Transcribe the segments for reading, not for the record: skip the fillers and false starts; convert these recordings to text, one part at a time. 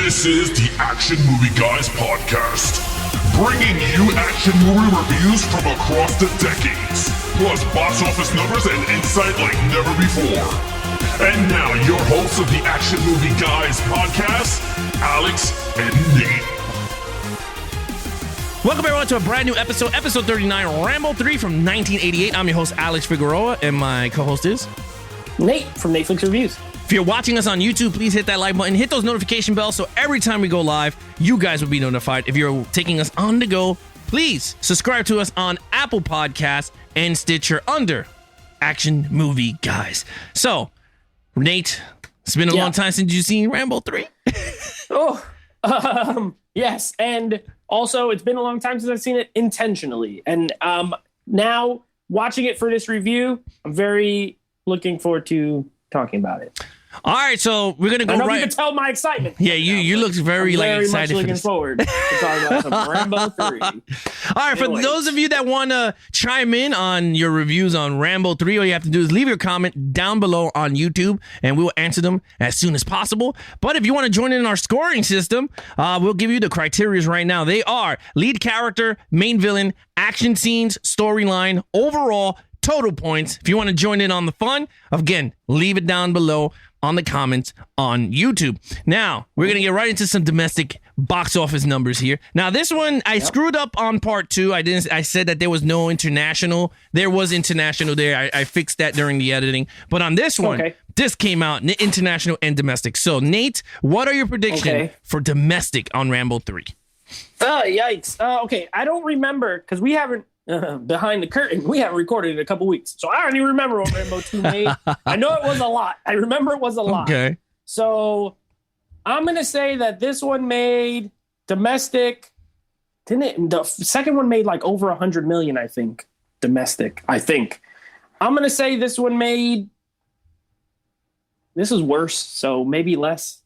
This is the Action Movie Guys podcast, bringing you action movie reviews from across the decades, plus box office numbers and insight like never before. And now, your hosts of the Action Movie Guys podcast, Alex and Nate. Welcome everyone to a brand new episode 39, Rambo 3 from 1988. I'm your host, Alex Figueroa, and my co-host is Nate from Netflix Reviews. If you're watching us on YouTube, please hit that like button, hit those notification bells, so every time we go live, you guys will be notified. If you're taking us on the go, please subscribe to us on Apple Podcasts and Stitcher under Action Movie Guys. So, Nate, it's been a long time since you've seen Rambo 3. Yes, and also it's been a long time since I've seen it intentionally. And now, watching it for this review, I'm very looking forward to talking about it. All right, so we're gonna go I know right. You can tell my excitement. Yeah, you look very excited. Much looking forward to talking about some Rambo 3. All right, for those of you that want to chime in on your reviews on Rambo 3, all you have to do is leave your comment down below on YouTube, and we will answer them as soon as possible. But if you want to join in our scoring system, we'll give you the criteria right now. They are lead character, main villain, action scenes, storyline, overall, total points. If you want to join in on the fun, again, leave it down below on the comments on YouTube. Now, we're going to get right into some domestic box office numbers here. Now, this one, I screwed up on part 2. I said that there was no international. There was international there. I fixed that during the editing. But on this one, this came out international and domestic. So, Nate, what are your predictions for domestic on Rambo 3? Yikes. Okay, I don't remember, because we haven't, behind the curtain, we haven't recorded in a couple weeks. So I don't even remember what Rambo 2 made. I know it was a lot. I remember it was a lot. Okay. So I'm going to say that this one made domestic. Didn't it? The second one made like over 100 million, I think. Domestic, I think. I'm going to say this one made. This is worse. So maybe less.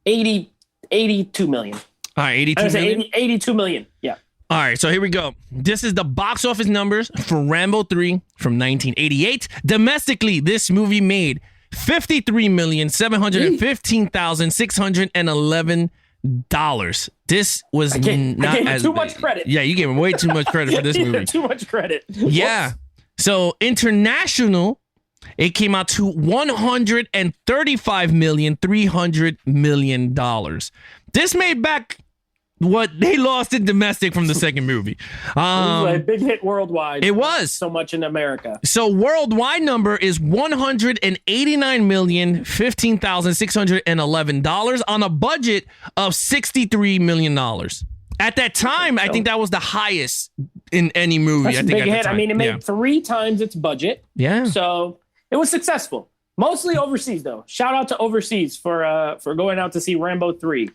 82 million. All right, 82 million? 82 million. Yeah. All right, so here we go. This is the box office numbers for Rambo 3 from 1988. Domestically, this movie made $53,715,611. This was I gave as too much credit. Yeah, you gave him way too much credit for this movie. Too much credit. Yeah. So international, it came out to $135,300,000,000. This made back what they lost in domestic from the second movie. It was a big hit worldwide. It was. So much in America. So worldwide number is $189,015,611 on a budget of $63 million. At that time, I think that was the highest in any movie. That's I think a big hit. I mean, it made 3 times its budget. Yeah. So it was successful. Mostly overseas, though. Shout out to overseas for going out to see Rambo 3.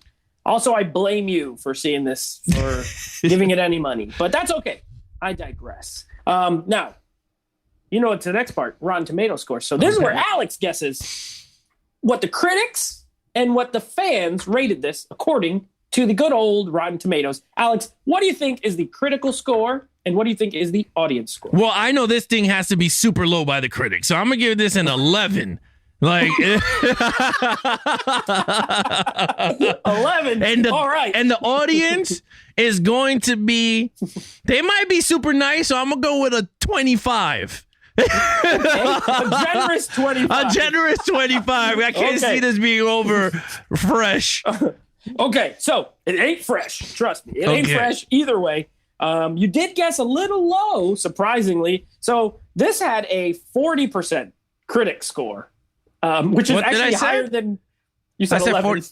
Also, I blame you for seeing this, for giving it any money. But that's okay. I digress. Now, you know what's the next part? Rotten Tomato score. So this is where Alex guesses what the critics and what the fans rated this according to the good old Rotten Tomatoes. Alex, what do you think is the critical score, and what do you think is the audience score? Well, I know this thing has to be super low by the critics, so I'm going to give this an 11. Like 11. All right. And the audience is going to be, they might be super nice, so I'm gonna go with a 25. A generous 25. A generous 25. I can't see this being over fresh. Okay, so it ain't fresh. Trust me, it ain't fresh either way. You did guess a little low, surprisingly. So this had a 40% critic score. Which is actually higher than you said. 11.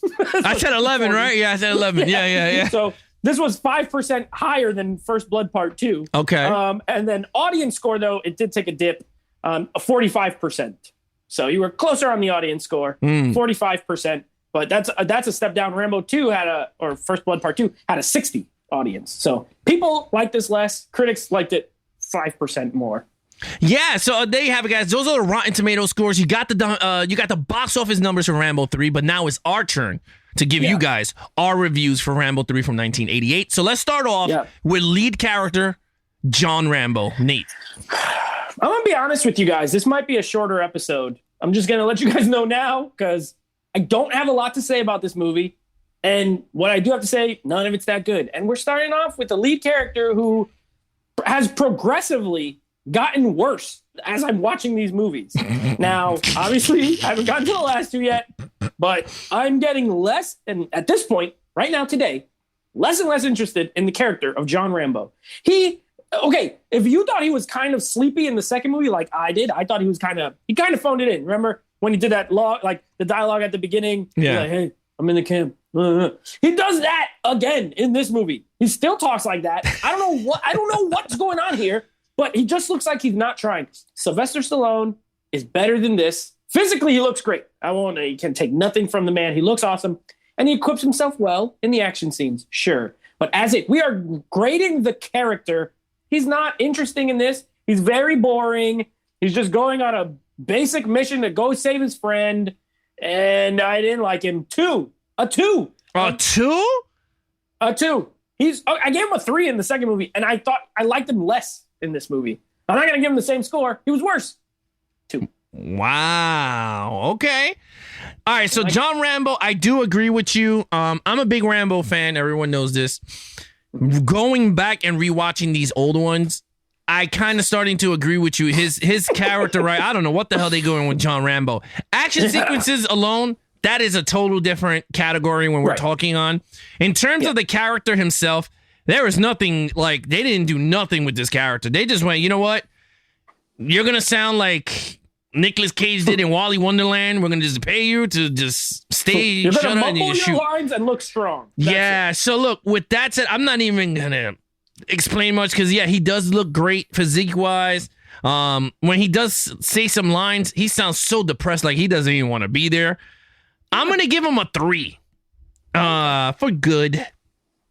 I said 11, 40. Right? Yeah, I said 11. Yeah. So this was 5% higher than First Blood Part 2. Okay. And then audience score, though, it did take a dip, 45%. So you were closer on the audience score, 45%. But that's a step down. Rambo 2 or First Blood Part 2 had a 60 audience. So people liked this less. Critics liked it 5% more. Yeah, so there you have it, guys. Those are the Rotten Tomato scores. You got the box office numbers for Rambo 3, but now it's our turn to give you guys our reviews for Rambo 3 from 1988. So let's start off with lead character John Rambo. Nate. I'm going to be honest with you guys. This might be a shorter episode. I'm just going to let you guys know now because I don't have a lot to say about this movie. And what I do have to say, none of it's that good. And we're starting off with the lead character who has progressively gotten worse as I'm watching these movies. Now, obviously, I haven't gotten to the last two yet, but I'm getting less, and at this point, right now, today, less and less interested in the character of John Rambo. If you thought he was kind of sleepy in the second movie, like I did, I thought he kind of phoned it in. Remember when he did that the dialogue at the beginning? Yeah. Like, hey, I'm in the camp. He does that again in this movie. He still talks like that. I don't know what's going on here, but he just looks like he's not trying. Sylvester Stallone is better than this. Physically, he looks great. He can take nothing from the man. He looks awesome. And he equips himself well in the action scenes, sure. But we are grading the character. He's not interesting in this. He's very boring. He's just going on a basic mission to go save his friend. And I didn't like him. A two. A 2? A 2. I gave him a 3 in the second movie, and I thought I liked him less in this movie. I'm not going to give him the same score. He was worse. 2. Wow. Okay. All right. So John Rambo, I do agree with you. I'm a big Rambo fan. Everyone knows this. Going back and rewatching these old ones, I kind of starting to agree with you. His character, right? I don't know what the hell they going with John Rambo. Action sequences alone, that is a total different category when we're talking on. In terms of the character himself, there was nothing like they didn't do nothing with this character. They just went, you know what? You're gonna sound like Nicolas Cage did in Wally Wonderland. We're gonna just pay you to just stay, You're shut gonna up, and mumble just your shoot. lines and look strong. That's it. So look, with that said, I'm not even gonna explain much because he does look great physique wise. When he does say some lines, he sounds so depressed, like he doesn't even want to be there. I'm gonna give him a 3. For good.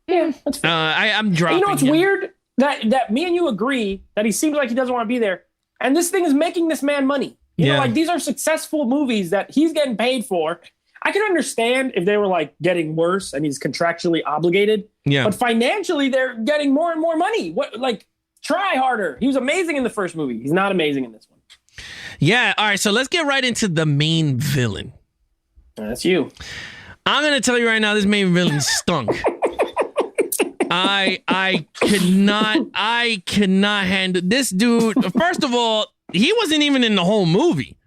Yeah, that's fair. I'm dropping. You know what's weird? That me and you agree that he seems like he doesn't want to be there, and this thing is making this man money. You know, like these are successful movies that he's getting paid for. I can understand if they were like getting worse and he's contractually obligated. Yeah. But financially, they're getting more and more money. Try harder. He was amazing in the first movie. He's not amazing in this one. Yeah. All right. So let's get right into the main villain. That's you. I'm gonna tell you right now, this main villain stunk. I cannot handle this dude. First of all, he wasn't even in the whole movie.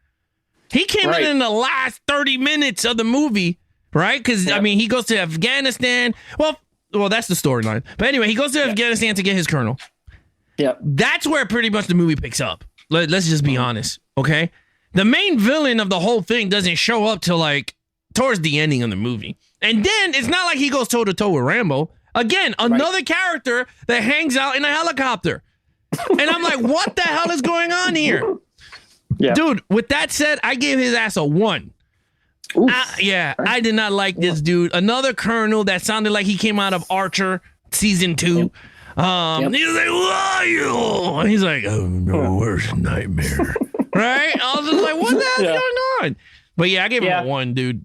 He came in the last 30 minutes of the movie, right? Because, I mean, he goes to Afghanistan. Well, that's the storyline. But anyway, he goes to Afghanistan to get his colonel. Yeah. That's where pretty much the movie picks up. Let's just be honest, okay? The main villain of the whole thing doesn't show up till, towards the ending of the movie. And then it's not like he goes toe-to-toe with Rambo. Again, another character that hangs out in a helicopter. And I'm like, what the hell is going on here? Yeah. Dude, with that said, I gave his ass a 1. I did not like this dude. Another colonel that sounded like he came out of Archer season 2. He's like, who are you? And he's like, oh, no, worst nightmare. Right? I was just like, what the hell is going on? But I gave him a 1, dude.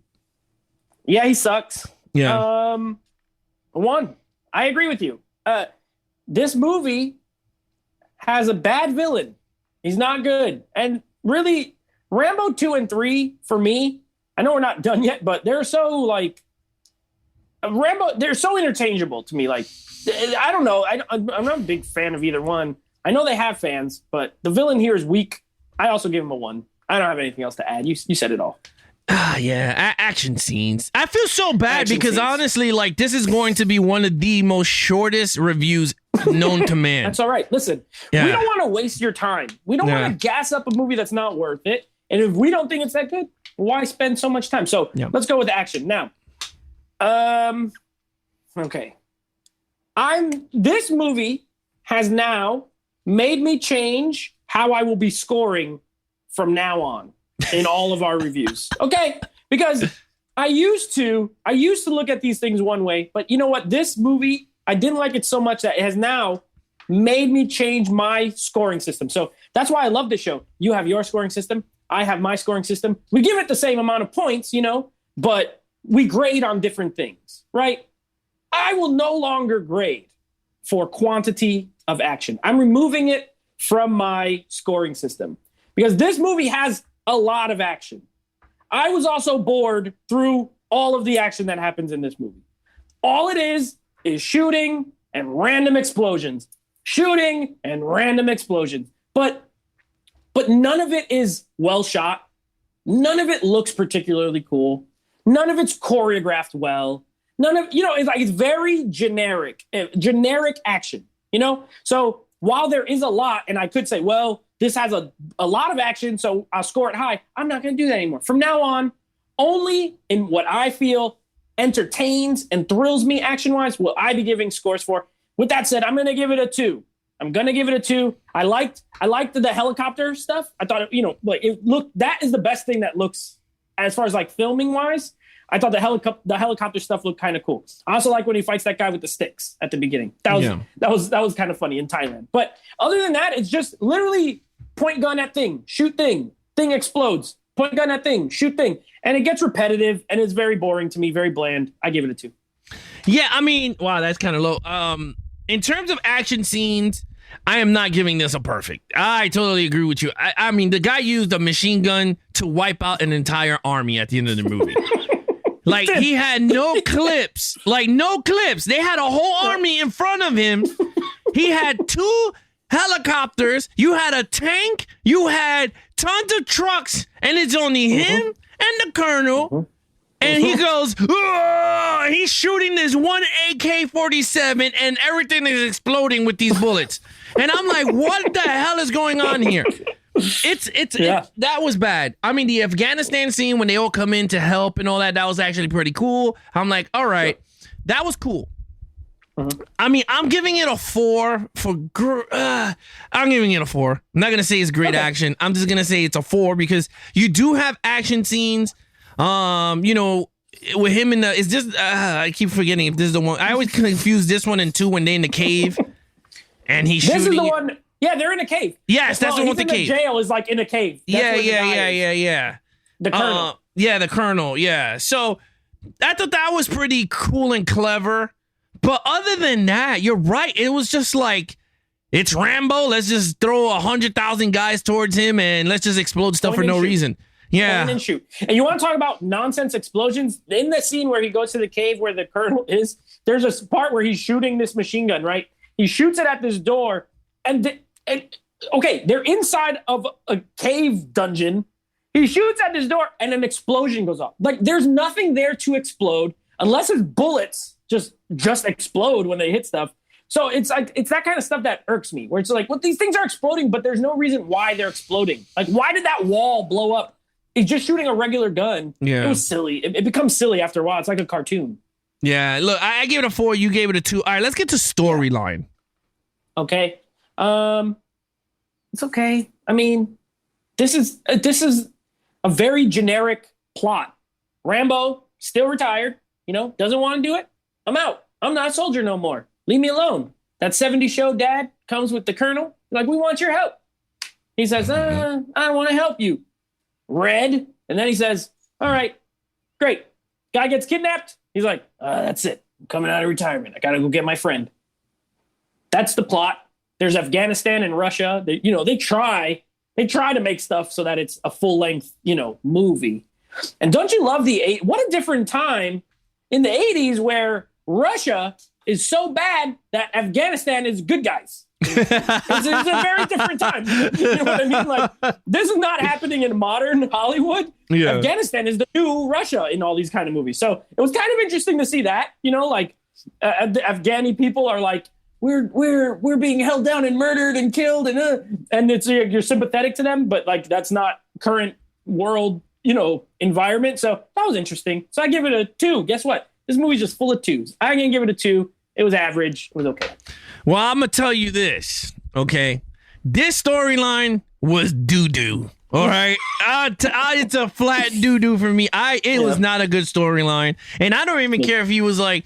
Yeah, he sucks. Yeah. 1. I agree with you. This movie has a bad villain. He's not good. And really, Rambo 2 and 3, for me, I know we're not done yet, but they're so, they're so interchangeable to me. I don't know. I'm not a big fan of either one. I know they have fans, but the villain here is weak. I also give him a 1. I don't have anything else to add. You said it all. Action scenes. I feel so bad because honestly, this is going to be one of the most shortest reviews known to man. That's all right. Listen, we don't want to waste your time. We don't want to gas up a movie that's not worth it. And if we don't think it's that good, why spend so much time? So let's go with action now. Okay. This movie has now made me change how I will be scoring from now on in all of our reviews. Okay? Because I used to look at these things one way, but you know what? This movie, I didn't like it so much that it has now made me change my scoring system. So that's why I love this show. You have your scoring system. I have my scoring system. We give it the same amount of points, but we grade on different things, right? I will no longer grade for quantity of action. I'm removing it from my scoring system because this movie has a lot of action. I was also bored through all of the action that happens in this movie. All it is shooting and random explosions. Shooting and random explosions. But none of it is well shot. None of it looks particularly cool. None of it's choreographed well. None of, it's very generic action, So while there is a lot, and I could say, well, this has a lot of action, so I'll score it high. I'm not going to do that anymore. From now on, only in what I feel entertains and thrills me action-wise will I be giving scores for. With that said, I'm going to give it a 2. I liked the helicopter stuff. I thought, that is the best thing that looks, as far as like filming wise. I thought the helicopter stuff looked kind of cool. I also like when he fights that guy with the sticks at the beginning. That was kind of funny in Thailand. But other than that, it's just literally point gun at thing, shoot thing explodes, point gun at thing, shoot thing. And it gets repetitive and it's very boring to me, very bland. I give it a 2. Yeah, I mean, wow, that's kind of low. In terms of action scenes, I am not giving this a perfect. I totally agree with you. I mean, the guy used a machine gun to wipe out an entire army at the end of the movie. Like, he had no clips. They had a whole army in front of him. He had 2 helicopters. You had a tank. You had tons of trucks. And it's only him and the colonel. And he goes, "Whoa!" He's shooting this one AK-47 and everything is exploding with these bullets. And I'm like, what the hell is going on here? That was bad. I mean, the Afghanistan scene when they all come in to help and all that was actually pretty cool. I'm like, all right, that was cool. I mean, I'm giving it a 4 I'm giving it a 4. I'm not going to say it's great action. I'm just going to say it's a 4 because you do have action scenes. With him in it's just, I keep forgetting if this is the one. I always confuse this one and 2 when they're in the cave and he's shooting. This is the one. Yeah, they're in a cave. Yes, that's the one with the cave. The jail is like in a cave. That's Yeah. The colonel. The colonel. Yeah. So I thought that was pretty cool and clever. But other than that, you're right. It was just like, it's Rambo. Let's just throw 100,000 guys towards him and let's just explode stuff for no reason. Yeah. Point and shoot. And you want to talk about nonsense explosions? In the scene where he goes to the cave where the colonel is, there's a part where he's shooting this machine gun, right? He shoots it at this door. And they're inside of a cave dungeon. He shoots at this door and an explosion goes off. Like, there's nothing there to explode unless his bullets just explode when they hit stuff. So it's like, it's that kind of stuff that irks me, where it's like, well, these things are exploding, but there's no reason why they're exploding. Like, why did that wall blow up? He's just shooting a regular gun. Yeah. It was silly. It becomes silly after a while. It's like a cartoon. Yeah. Look, I gave it a 4. You gave it a 2. All right, let's get to storyline. Okay. It's okay. I mean, this is a very generic plot. Rambo, still retired, doesn't want to do it. I'm out. I'm not a soldier no more. Leave me alone. That 70s show dad comes with the colonel. Like, we want your help. He says, I don't want to help you. Red. And then he says, all right, great. Guy gets kidnapped. He's like, that's it. I'm coming out of retirement. I got to go get my friend. That's the plot. There's Afghanistan and Russia. They try to make stuff so that it's a full length, movie. And don't you love what a different time in the 80s where Russia is so bad that Afghanistan is good guys. It's a very different time. You know what I mean? Like, this is not happening in modern Hollywood. Yeah. Afghanistan is the new Russia in all these kind of movies. So it was kind of interesting to see that, the Afghani people are like, we're being held down and murdered and killed and it's you're sympathetic to them, but like that's not current world, environment. So that was interesting. So I give it a 2. Guess what? This movie's just full of 2s. I'm gonna give it a 2. It was average. It was okay. Well, I'm gonna tell you this, okay? This storyline was doo-doo. All right, it's a flat doo-doo for me. It was not a good storyline, and I don't even care if he was like,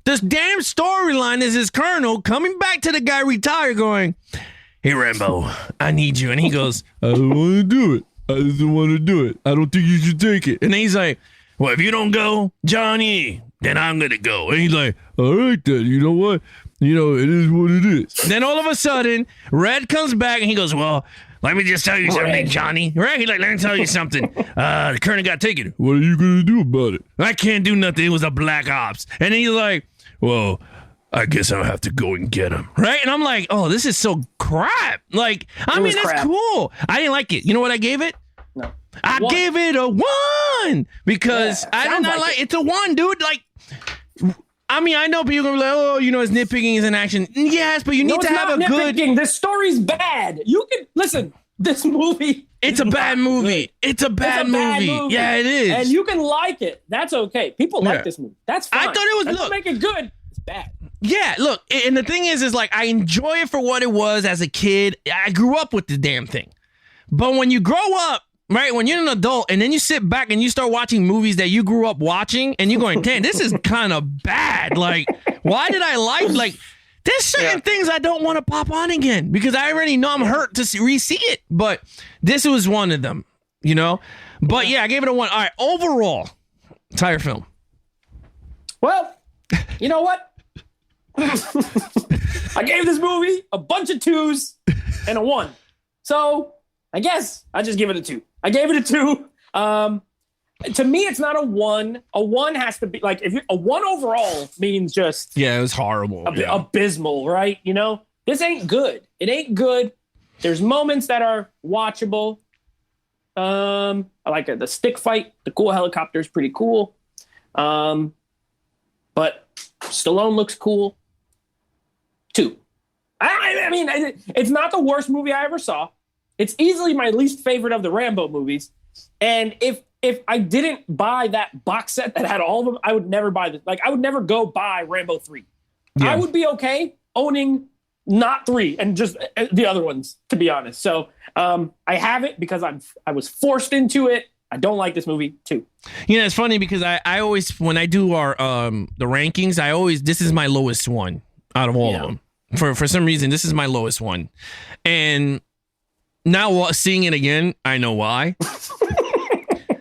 this damn storyline is his colonel coming back to the guy retired going, hey, Rambo, I need you. And he goes, I don't want to do it. I just don't want to do it. I don't think you should take it. And then he's like, well, if you don't go, Johnny, then I'm going to go. And he's like, all right, then, you know what? It is what it is. Then all of a sudden, Red comes back and he goes, well, let me just tell you something, Johnny. Right? He's like, let me tell you something. The colonel got taken. What are you going to do about it? I can't do nothing. It was a black ops. And he's like, well, I guess I'll have to go and get him. Right? And I'm like, oh, this is so crap. Like, I mean, it's cool. I didn't like it. You know what I gave it? No. I gave it a 1 because I did not like it. It's a 1, dude. Like, I mean, I know people are gonna be like, oh, you know, it's nitpicking, it's an action. Yes, but you need to have a good. This story's bad. You can listen. This movie. It's a bad movie. It's a bad movie. Yeah, it is. And you can like it. That's okay. People like this movie. That's fine. I thought it was. Look, make it good. It's bad. Yeah, look, and the thing is like I enjoy it for what it was as a kid. I grew up with the damn thing, but when you grow up. Right, when you're an adult and then you sit back and you start watching movies that you grew up watching and you're going, damn, this is kind of bad. Like, why did I like, there's certain things I don't want to pop on again because I already know I'm hurt to re-see it. But this was one of them, you know? But yeah, I gave it a 1. All right, overall, entire film. Well, you know what? I gave this movie a bunch of 2s and a 1. So I guess I just give it a 2. I gave it a 2. To me, it's not a 1. A 1 has to be like if a 1 overall means just it was horrible, abysmal, right? You know, this ain't good. It ain't good. There's moments that are watchable. I like the stick fight. The cool helicopter is pretty cool. But Stallone looks cool. 2. I mean, it's not the worst movie I ever saw. It's easily my least favorite of the Rambo movies. And if I didn't buy that box set that had all of them, I would never buy this. Like, I would never go buy Rambo 3. Yeah. I would be okay owning not 3 and just the other ones, to be honest. So I have it because I was forced into it. I don't like this movie, 2. You know, it's funny because I always, when I do our the rankings, this is my lowest one out of all of them. For some reason, this is my lowest one. And now seeing it again, I know why.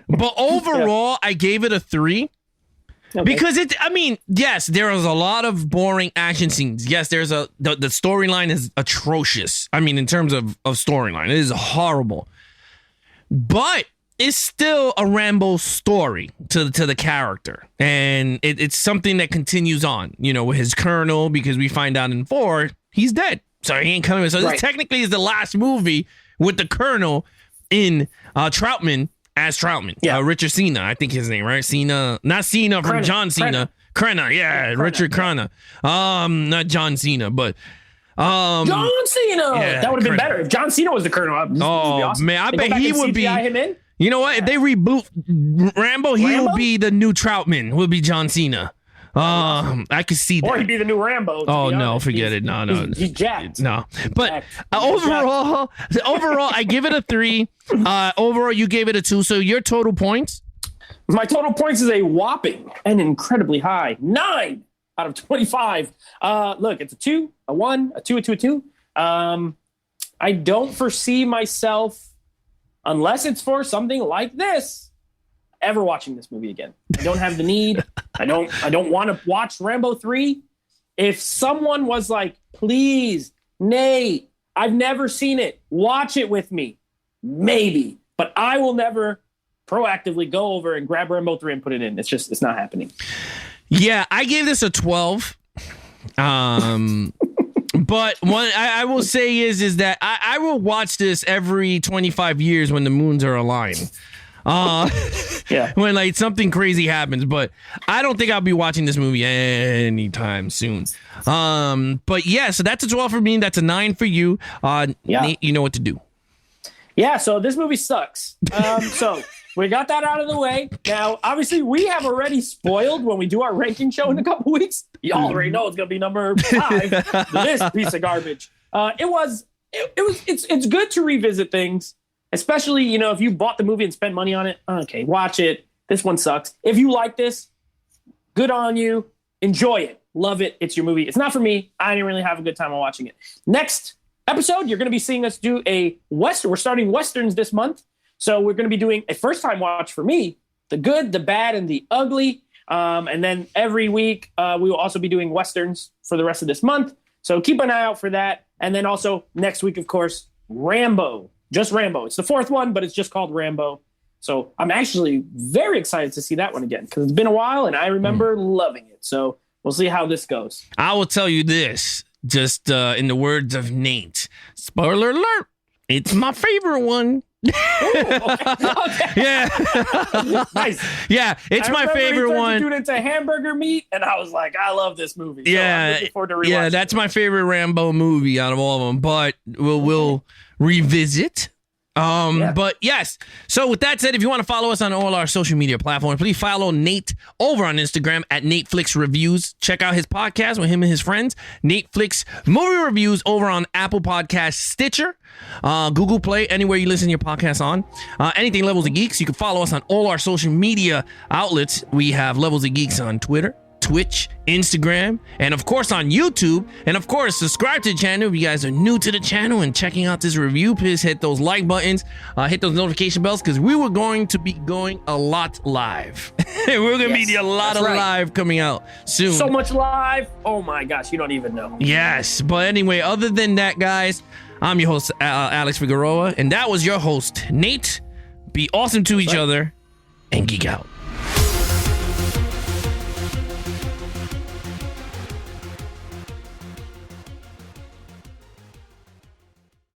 But overall, I gave it a 3. Okay. Because yes, there was a lot of boring action scenes. Yes, the storyline is atrocious. I mean, in terms of storyline, it is horrible. But it's still a Rambo story to the character. And it's something that continues on, you know, with his colonel, because we find out in 4, he's dead. So he ain't coming. So this technically is the last movie with the colonel in Troutman as Troutman. Yeah. Richard Cena, I think his name, right? Cena, not Cena from John Cena. Crenna, Richard Crenna. Not John Cena, but John Cena. Yeah, that would have been better if John Cena was the colonel. Awesome. Man, I bet he would be. Him in? You know what? If they reboot Rambo, he'll be the new Troutman. Will be John Cena. I could see that. Or he'd be the new Rambo. Oh no, forget it. No. He's jacked. No. But overall, I give it a 3. Overall, you gave it a 2. So your total points? My total points is a whopping and incredibly high 9 out of 25. Look, it's a 2, a 1, a 2, a 2, a 2. I don't foresee myself, unless it's for something like this, ever watching this movie again. I don't have the need. I don't want to watch Rambo 3. If someone was like, please, Nate, I've never seen it, watch it with me, maybe. But I will never proactively go over and grab Rambo 3 and put it in. It's not happening. Yeah, I gave this a 12. But what I will say is that I will watch this every 25 years when the moons are aligned. When like something crazy happens, but I don't think I'll be watching this movie anytime soon. But yeah, so that's a 12 for me. That's a 9 for you. Nate, you know what to do. Yeah, so this movie sucks. So we got that out of the way. Now, obviously, we have already spoiled when we do our ranking show in a couple weeks. Y'all already know it's gonna be number 5. This piece of garbage. It's good to revisit things. Especially, you know, if you bought the movie and spent money on it, okay, watch it. This one sucks. If you like this, good on you. Enjoy it. Love it. It's your movie. It's not for me. I didn't really have a good time on watching it. Next episode, you're going to be seeing us do a Western. We're starting Westerns this month. So we're going to be doing a first-time watch for me, the good, the bad, and the ugly. And then every week, we will also be doing Westerns for the rest of this month. So keep an eye out for that. And then also next week, of course, Rambo. Just Rambo. It's the 4th one, but it's just called Rambo. So I'm actually very excited to see that one again because it's been a while and I remember loving it. So We'll see how this goes. I will tell you this, just in the words of Nate. Spoiler alert! It's my favorite one. Ooh, okay. Yeah. Nice. Yeah, it's my favorite one. Turned into hamburger meat, and I was like, I love this movie. So Yeah, I'm looking forward to rewatching yeah, that's my favorite Rambo movie out of all of them. But we'll revisit. But yes. So with that said, if you want to follow us on all our social media platforms, please follow Nate over on Instagram at NateFlix Reviews. Check out his podcast with him and his friends, NateFlix Movie Reviews, over on Apple Podcasts, Stitcher, Google Play, anywhere you listen to your podcasts on. Anything Levels of Geeks. You can follow us on all our social media outlets. We have Levels of Geeks on Twitter, Twitch, Instagram, and of course on YouTube. And of course, subscribe to the channel if you guys are new to the channel and checking out this review. Please hit those like buttons, hit those notification bells, because we were going to be going a lot live. We're going to be a lot of live coming out soon. So much live. Oh my gosh, you don't even know. Yes, but anyway, other than that, guys, I'm your host, Alex Figueroa, and that was your host, Nate. Be awesome to each other and geek out.